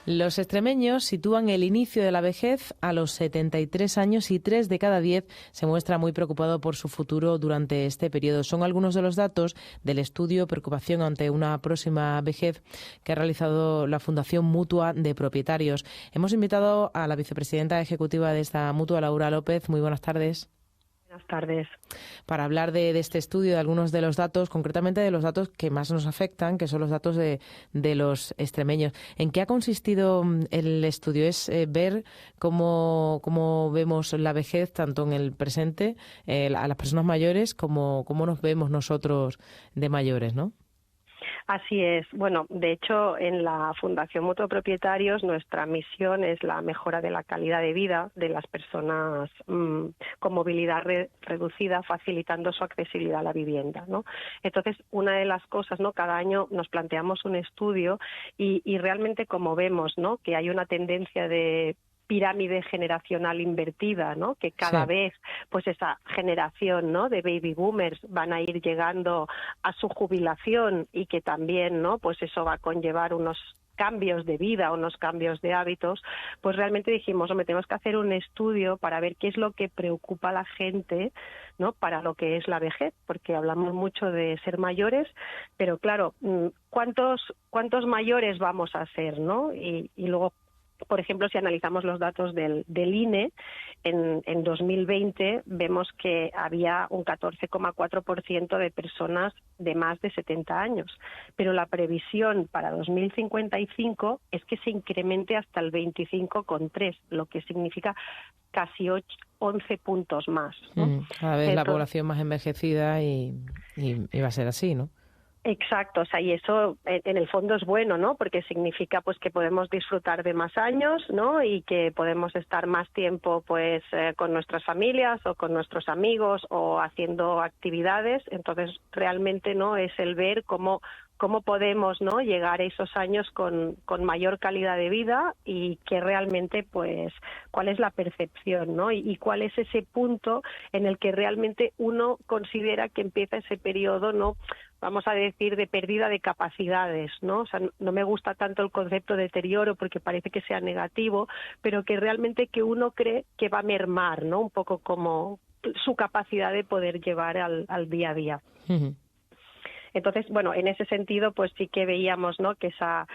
Los extremeños sitúan el inicio de la vejez a los 73 años y 3 de cada 10 se muestra muy preocupado por su futuro durante este periodo. Son algunos de los datos del estudio Preocupación ante una próxima vejez que ha realizado la Fundación Mutua de Propietarios. Hemos invitado a la vicepresidenta ejecutiva de esta mutua, Laura López. Muy buenas tardes. Buenas tardes. Para hablar de este estudio, de algunos de los datos, concretamente de los datos que más nos afectan, que son los datos de los extremeños. ¿En qué ha consistido el estudio? ¿Es ver cómo vemos la vejez, tanto en el presente, a las personas mayores, como cómo nos vemos nosotros de mayores, ¿no? Así es. Bueno, de hecho, en la Fundación Mutua Propietarios nuestra misión es la mejora de la calidad de vida de las personas con movilidad reducida, facilitando su accesibilidad a la vivienda, ¿no? Entonces, una de las cosas, ¿no? Cada año nos planteamos un estudio y realmente como vemos, ¿no? Que hay una tendencia de pirámide generacional invertida, ¿no? Que cada vez, pues esa generación, ¿no? De baby boomers van a ir llegando a su jubilación y que también, ¿no? Pues eso va a conllevar unos cambios de vida, unos cambios de hábitos, pues realmente dijimos, hombre, tenemos que hacer un estudio para ver qué es lo que preocupa a la gente, ¿no? Para lo que es la vejez, porque hablamos mucho de ser mayores, pero claro, ¿cuántos mayores vamos a ser, ¿no? Y luego, por ejemplo, si analizamos los datos del INE, en 2020 vemos que había un 14,4% de personas de más de 70 años, pero la previsión para 2055 es que se incremente hasta el 25,3%, lo que significa casi 11 puntos más, ¿no? Cada vez la población más envejecida y va a ser así, ¿no? Exacto, o sea, y eso en el fondo es bueno, ¿no? Porque significa pues que podemos disfrutar de más años, ¿no? Y que podemos estar más tiempo pues con nuestras familias o con nuestros amigos o haciendo actividades. Entonces, realmente no es el ver cómo podemos, ¿no? Llegar a esos años con mayor calidad de vida y que realmente, pues, cuál es la percepción, ¿no? Y cuál es ese punto en el que realmente uno considera que empieza ese periodo, ¿no? Vamos a decir, de pérdida de capacidades, ¿no? O sea, no me gusta tanto el concepto de deterioro porque parece que sea negativo, pero que realmente que uno cree que va a mermar, ¿no? Un poco como su capacidad de poder llevar al día a día. Uh-huh. Entonces, bueno, en ese sentido, pues sí que veíamos, ¿no? que esa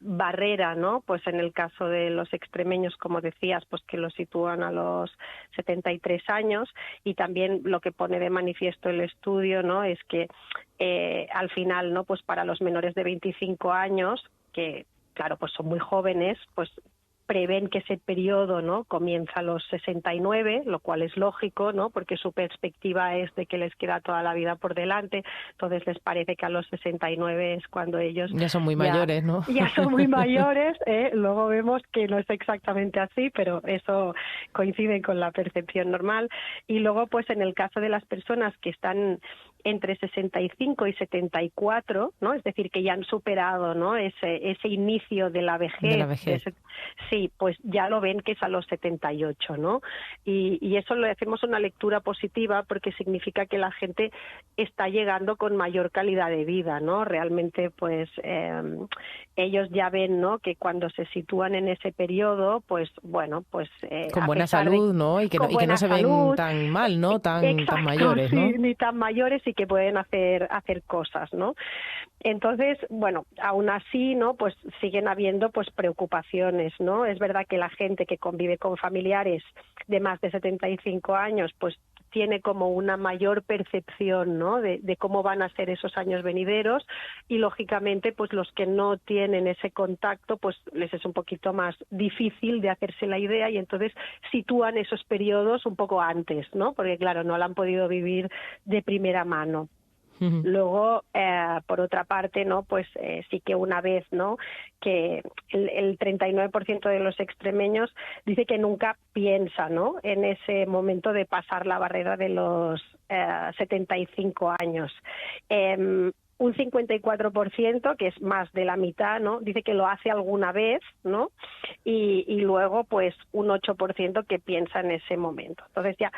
barrera, ¿no? Pues en el caso de los extremeños, como decías, pues que los sitúan a los 73 años, y también lo que pone de manifiesto el estudio, ¿no? Es que al final, ¿no? Pues para los menores de 25 años, que claro, pues son muy jóvenes, pues prevén que ese periodo, ¿no? Comienza a los 69, lo cual es lógico, ¿no? Porque su perspectiva es de que les queda toda la vida por delante, entonces les parece que a los 69 es cuando ellos ya son muy mayores, ¿no? Ya son muy mayores, luego vemos que no es exactamente así, pero eso coincide con la percepción normal. Y luego, pues en el caso de las personas que están entre 65 y 74, ¿no? Es decir, que ya han superado, ¿no? ese inicio de la vejez. De la vejez. Sí, pues ya lo ven que es a los 78, ¿no? Y eso le hacemos una lectura positiva porque significa que la gente está llegando con mayor calidad de vida, ¿no? Realmente, pues ellos ya ven, ¿no? Que cuando se sitúan en ese periodo, pues bueno, pues con buena salud, ¿no? Y que no se ven tan mal, ¿no? Tan mayores, ¿no? Sí, ni tan mayores y que pueden hacer cosas, ¿no? Entonces, bueno, aún así, ¿no? Pues siguen habiendo pues preocupaciones, ¿no? Es verdad que la gente que convive con familiares de más de 75 años, pues tiene como una mayor percepción, ¿no? de cómo van a ser esos años venideros, y lógicamente pues los que no tienen ese contacto pues les es un poquito más difícil de hacerse la idea, y entonces sitúan esos periodos un poco antes, ¿no? Porque claro, no lo han podido vivir de primera mano. Uh-huh. Luego, por otra parte, ¿no? Pues sí que una vez, ¿no? Que el 39% de los extremeños dice que nunca piensa, ¿no? En ese momento de pasar la barrera de los 75 años. Un 54%, que es más de la mitad, ¿no? Dice que lo hace alguna vez, ¿no? Y luego, pues, un 8% que piensa en ese momento. Entonces ya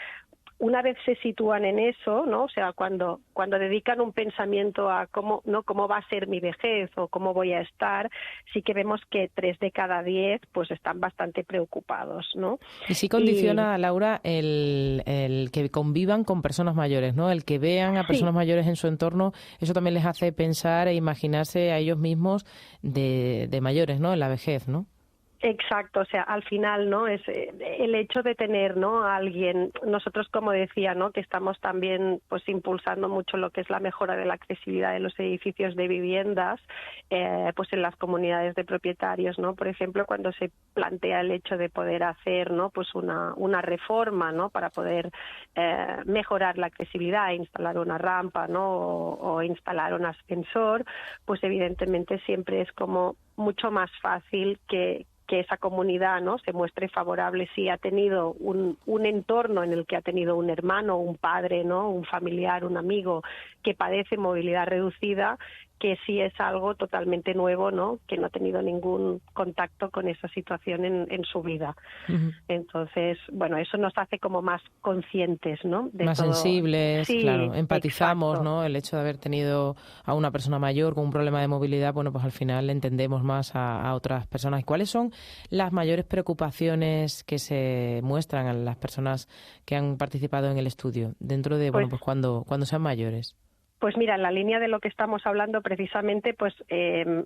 una vez se sitúan en eso, ¿no? O sea, cuando dedican un pensamiento a cómo va a ser mi vejez o cómo voy a estar, sí que vemos que 3 de cada 10 pues están bastante preocupados, ¿no? Y sí condiciona, Laura, el que convivan con personas mayores, ¿no? El que vean a personas Sí. mayores en su entorno, eso también les hace pensar e imaginarse a ellos mismos de mayores, ¿no? En la vejez, ¿no? Exacto, o sea, al final, ¿no? Es el hecho de tener, ¿no? A alguien, nosotros como decía, ¿no? Que estamos también, pues, impulsando mucho lo que es la mejora de la accesibilidad de los edificios de viviendas, pues, en las comunidades de propietarios, ¿no? Por ejemplo, cuando se plantea el hecho de poder hacer, ¿no? Pues una reforma, ¿no? Para poder mejorar la accesibilidad, instalar una rampa, ¿no? O instalar un ascensor, pues, evidentemente siempre es como mucho más fácil que esa comunidad, ¿no? Se muestre favorable si ha tenido un entorno en el que ha tenido un hermano, un padre, ¿no? Un familiar, un amigo que padece movilidad reducida, que sí es algo totalmente nuevo, ¿no? Que no ha tenido ningún contacto con esa situación en su vida. Uh-huh. Entonces, bueno, eso nos hace como más conscientes, ¿no? De Más todo. sensibles, Sí, claro, empatizamos, exacto. ¿no? El hecho de haber tenido a una persona mayor con un problema de movilidad, bueno, pues al final entendemos más a otras personas. ¿Cuáles son las mayores preocupaciones que se muestran a las personas que han participado en el estudio dentro de, bueno, pues cuando sean mayores? Pues mira, en la línea de lo que estamos hablando precisamente, pues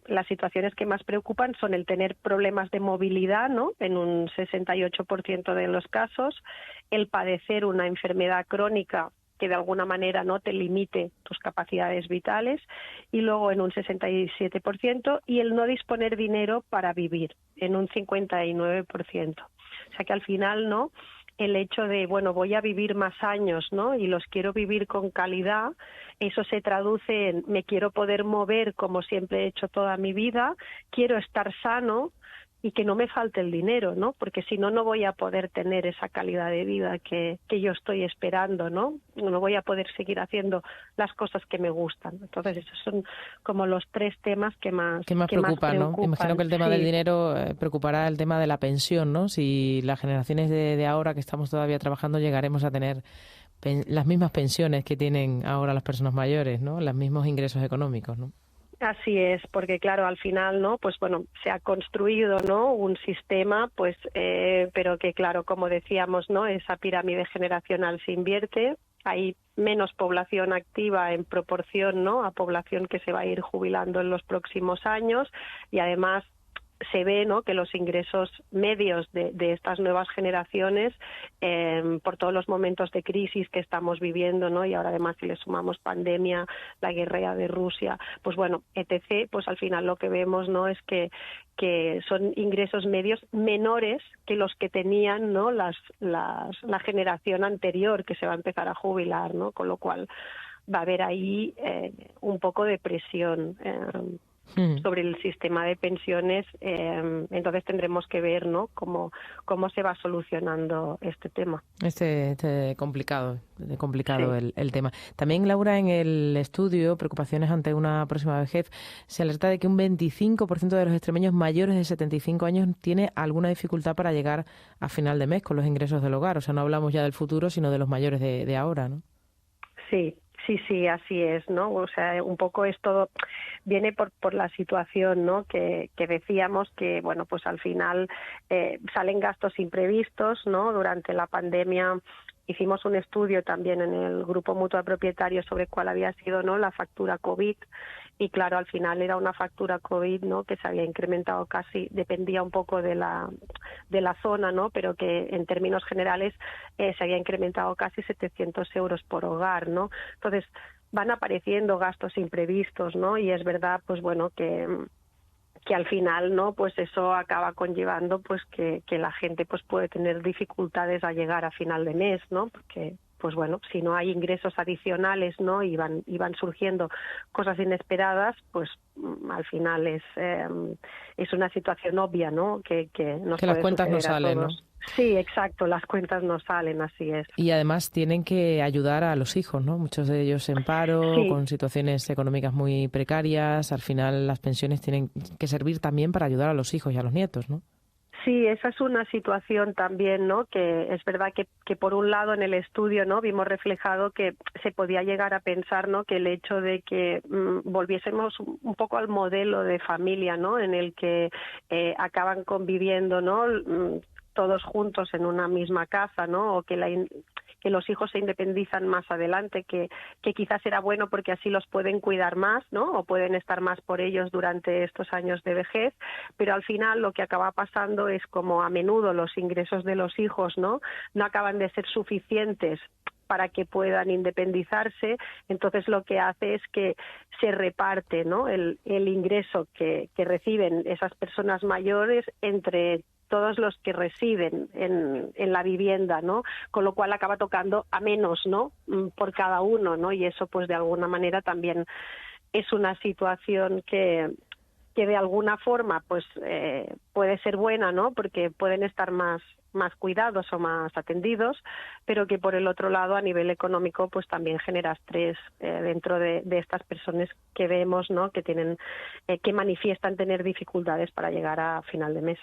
las situaciones que más preocupan son el tener problemas de movilidad, ¿no? En un 68% de los casos, el padecer una enfermedad crónica que de alguna manera no te limite tus capacidades vitales, y luego en un 67%, y el no disponer dinero para vivir en un 59%. O sea que al final, ¿no? El hecho de, bueno, voy a vivir más años, ¿no? Y los quiero vivir con calidad, eso se traduce en me quiero poder mover como siempre he hecho toda mi vida, quiero estar sano y que no me falte el dinero, ¿no? Porque si no, no voy a poder tener esa calidad de vida que yo estoy esperando, ¿no? No voy a poder seguir haciendo las cosas que me gustan. Entonces, esos son como los 3 temas que más preocupan, ¿no? Imagino que el tema del dinero preocupará el tema de la pensión, ¿no? Si las generaciones de ahora que estamos todavía trabajando llegaremos a tener las mismas pensiones que tienen ahora las personas mayores, ¿no? Los mismos ingresos económicos, ¿no? Así es, porque claro, al final, ¿no? Pues bueno, se ha construido, ¿no? Un sistema, pues, pero que claro, como decíamos, ¿no? Esa pirámide generacional se invierte, hay menos población activa en proporción, ¿no? A población que se va a ir jubilando en los próximos años, y además se ve, ¿no? Que los ingresos medios de estas nuevas generaciones, por todos los momentos de crisis que estamos viviendo, ¿no? Y ahora además si le sumamos pandemia, la guerra de Rusia, pues bueno, etc., pues al final lo que vemos, ¿no? Es que son ingresos medios menores que los que tenían, ¿no? la generación anterior que se va a empezar a jubilar, ¿no? Con lo cual va a haber ahí un poco de presión sobre el sistema de pensiones, entonces tendremos que ver, ¿no? cómo se va solucionando este tema. Complicado Sí. el tema. También, Laura, en el estudio Preocupaciones ante una próxima vejez, se alerta de que un 25% de los extremeños mayores de 75 años tiene alguna dificultad para llegar a final de mes con los ingresos del hogar. O sea, no hablamos ya del futuro, sino de los mayores de ahora, ¿no? Sí, así es, ¿no? O sea, un poco esto viene por la situación, ¿no? Que decíamos que, bueno, pues al final salen gastos imprevistos, ¿no? Durante la pandemia hicimos un estudio también en el grupo Mutua Propietario sobre cuál había sido, ¿no? La factura COVID, y claro, al final era una factura COVID, ¿no? Que se había incrementado casi, dependía un poco de la zona, ¿no? Pero que en términos generales se había incrementado casi 700 euros por hogar, ¿no? Entonces van apareciendo gastos imprevistos, ¿no? Y es verdad, pues bueno, que al final, ¿no? Pues eso acaba conllevando pues que la gente pues puede tener dificultades a llegar a final de mes, ¿no? Porque pues bueno, si no hay ingresos adicionales, ¿no? Y van surgiendo cosas inesperadas, pues al final es una situación obvia, ¿no? Que nos Que las puede cuentas no suceder a salen, ¿no? todos. Sí, exacto, las cuentas no salen, así es. Y además tienen que ayudar a los hijos, ¿no? Muchos de ellos en paro, Sí. con situaciones económicas muy precarias. Al final las pensiones tienen que servir también para ayudar a los hijos y a los nietos, ¿no? Sí, esa es una situación también, ¿no? Que es verdad que por un lado en el estudio, ¿no? Vimos reflejado que se podía llegar a pensar, ¿no? Que el hecho de que volviésemos un poco al modelo de familia, ¿no? En el que acaban conviviendo, ¿no? Todos juntos en una misma casa, ¿no? O que que los hijos se independizan más adelante, que quizás era bueno porque así los pueden cuidar más, ¿no? O pueden estar más por ellos durante estos años de vejez, pero al final lo que acaba pasando es como a menudo los ingresos de los hijos, ¿no? No acaban de ser suficientes para que puedan independizarse, entonces lo que hace es que se reparte, ¿no? el ingreso que reciben esas personas mayores entre todos los que residen en la vivienda, ¿no? Con lo cual acaba tocando a menos, ¿no? Por cada uno, ¿no? Y eso, pues, de alguna manera también es una situación que de alguna forma, pues, puede ser buena, ¿no? Porque pueden estar más cuidados o más atendidos, pero que por el otro lado a nivel económico pues también genera estrés dentro de estas personas que vemos, ¿no? Que tienen que manifiestan tener dificultades para llegar a final de mes.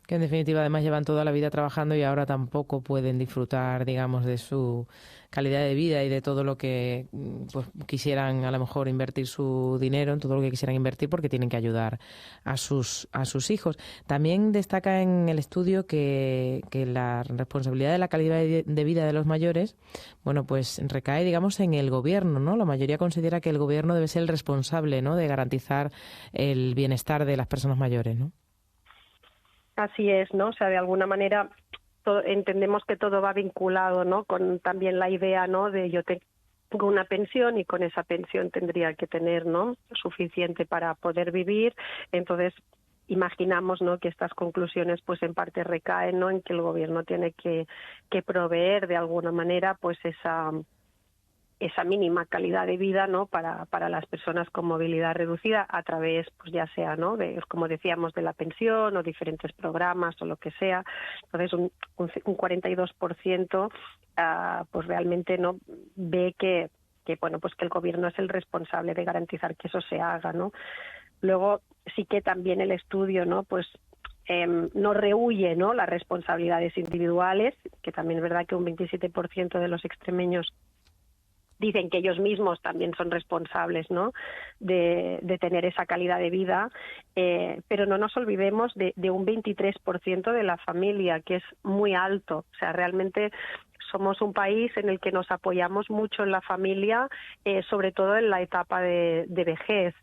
Que en definitiva además llevan toda la vida trabajando y ahora tampoco pueden disfrutar, digamos, de su calidad de vida y de todo lo que pues quisieran a lo mejor invertir su dinero, en todo lo que quisieran invertir porque tienen que ayudar a sus hijos. También destaca en el estudio que la responsabilidad de la calidad de vida de los mayores, bueno, pues recae, digamos, en el gobierno, ¿no? La mayoría considera que el gobierno debe ser el responsable, ¿no? De garantizar el bienestar de las personas mayores, ¿no? Así es, ¿no? O sea, de alguna manera entendemos que todo va vinculado, ¿no? Con también la idea, ¿no? De yo tengo una pensión y con esa pensión tendría que tener, ¿no? Suficiente para poder vivir. Entonces, imaginamos, ¿no? Que estas conclusiones, pues, en parte recaen, ¿no? En que el gobierno tiene que proveer de alguna manera, pues, esa mínima calidad de vida, ¿no? Para las personas con movilidad reducida a través, pues ya sea, ¿no? De, como decíamos, de la pensión o diferentes programas o lo que sea. Entonces un 42% pues realmente no ve que bueno, pues que el gobierno es el responsable de garantizar que eso se haga, ¿no? Luego sí que también el estudio, ¿no? Pues no rehúye, ¿no? Las responsabilidades individuales, que también es verdad que un 27% de los extremeños dicen que ellos mismos también son responsables, ¿no? de tener esa calidad de vida, pero no nos olvidemos de un 23% de la familia, que es muy alto. O sea, realmente somos un país en el que nos apoyamos mucho en la familia, sobre todo en la etapa de vejez.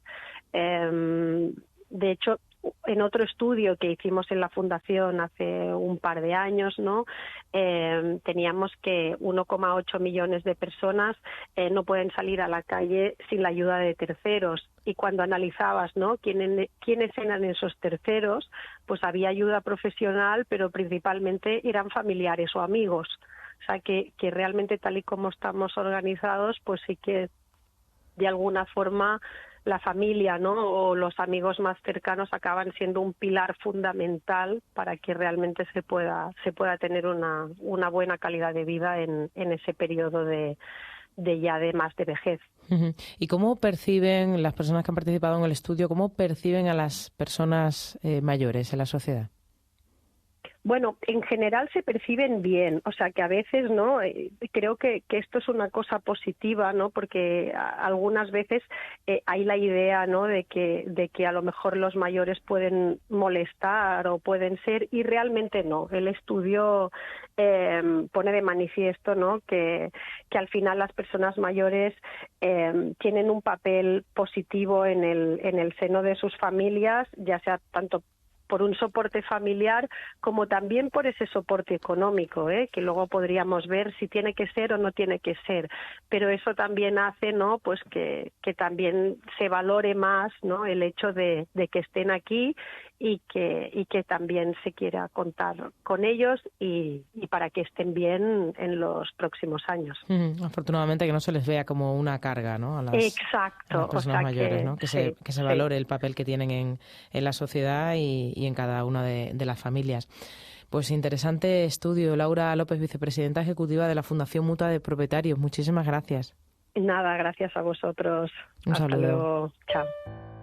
De hecho, en otro estudio que hicimos en la Fundación hace un par de años, ¿no? Teníamos que 1,8 millones de personas no pueden salir a la calle sin la ayuda de terceros. Y cuando analizabas, ¿no? quiénes eran esos terceros, pues había ayuda profesional, pero principalmente eran familiares o amigos. O sea, que realmente tal y como estamos organizados, pues sí que de alguna forma la familia, ¿no? O los amigos más cercanos acaban siendo un pilar fundamental para que realmente se pueda tener una buena calidad de vida en ese periodo de más de vejez. ¿Y cómo perciben las personas que han participado en el estudio, cómo perciben a las personas mayores en la sociedad? Bueno, en general se perciben bien, o sea que a veces, ¿no? Creo que esto es una cosa positiva, ¿no? Porque algunas veces hay la idea, ¿no? De que a lo mejor los mayores pueden molestar o pueden ser, y realmente no. El estudio pone de manifiesto, ¿no? Que al final las personas mayores tienen un papel positivo en el seno de sus familias, ya sea tanto por un soporte familiar como también por ese soporte económico, que luego podríamos ver si tiene que ser o no tiene que ser, pero eso también hace, ¿no? Pues que también se valore más, ¿no? El hecho de que estén aquí y que también se quiera contar con ellos y para que estén bien en los próximos años. Afortunadamente que no se les vea como una carga, ¿no? A las personas o sea mayores, ¿no? Que se valore el papel que tienen en la sociedad y en cada una de las familias. Pues interesante estudio. Laura López, vicepresidenta ejecutiva de la Fundación Mutua de Propietarios. Muchísimas gracias. Nada, gracias a vosotros. Un Hasta saludo. luego. Chao.